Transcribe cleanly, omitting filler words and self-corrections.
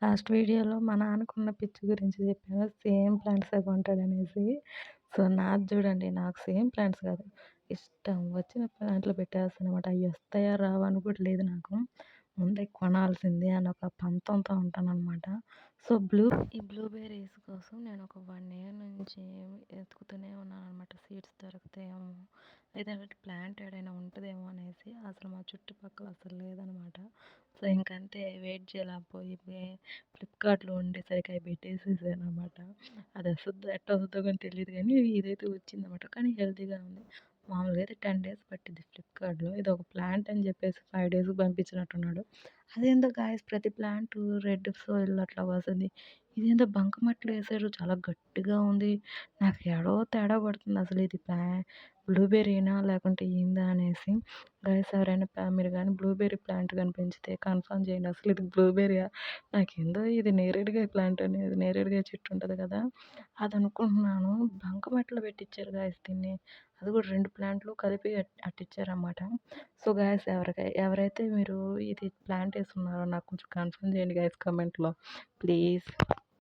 Last వీడియోలో మా నాన్నకున్న పిచ్చి గురించి చెప్పాను. సేమ్ ప్లాంట్సే కొంటాడనేసి. సో, నాది చూడండి. నాకు సేమ్ ప్లాంట్స్ కాదు. ఇష్టం వచ్చిన ప్లాంట్లు పెట్టేస్తాననమాట. అయి వస్తాయా రావా అని కూడా లేదు నాకు. ముందే కొనాల్సిందే అని ఒక పంతంతో ఉంటాననమాట. సో, ఈ బ్లూబెర్రీస్ కోసం నేను ఒక 1 ఇయర్ నుంచి ఎతుకుతూనే ఉన్నాననమాట. సీడ్స్ దొరుకుతాయేమో, లేదంటే ప్లాంట్ ఏడైనా ఉంటదేమో అనేసి. అసలు మా చుట్టుపక్కల అసలు లేదనమాట. సో, ఇంకంతే వెయిట్ చేయలేకపోయి ఫ్లిప్‌కార్ట్‌లో ఉండేసరికి అయి పెట్టేసేసాననమాట. అది వస్తదో ఎట్టా వస్తదో గాని తెలీదు గానీ ఇదైతే వచ్చిందనమాట. కానీ హెల్తీగానే ఉంది. మామూలుగా అయితే 10 డేస్ పట్టిద్ది ఫ్లిప్‌కార్ట్‌లో. ఇదొక ప్లాంట్ అని చెప్పేసి 5 డేస్‌కి పంపించినట్టున్నాడు. అదేందో గాయ్స్ ప్రతి ప్లాంటు రెడ్ సాయిల్‌లో అట్లా వస్తది. ఇదేందో బంకమట్టిలో ఏసారు చాలా గట్టిగా ఉంది. నాకు ఏడో తేడా కొడుతుంది అసలు ఇది బ్లూబెర్రీనా లేకుంటే ఏందా అనేసి. గైస్ ఎవరైనా మీరు గానీ బ్లూబెర్రీ ప్లాంట్ గాని పెంచితే కన్ఫర్మ్ చేయండి. అసలు ఇది బ్లూబెర్రీయా? నాకేందో ఇది నేరేడుకాయ ప్లాంట్ అనేది నేరేడుకాయ చెట్టు ఉంటది కదా! అదనుకుంటున్నాను. బంకమట్టిలో పెట్టిచ్చారు గాయ్స్ దీన్ని. అది కూడా 2 ప్లాంట్లు కలిపి అట్టిచ్చారనమాట. సో, గాయ్స్ ఎవరైతే మీరు ఇది ప్లాంట్ ఏసున్నారో నాకు కొంచెం కన్ఫర్మ్ చేయండి గాయ్స్ కామెంట్‌లో ప్లీజ్.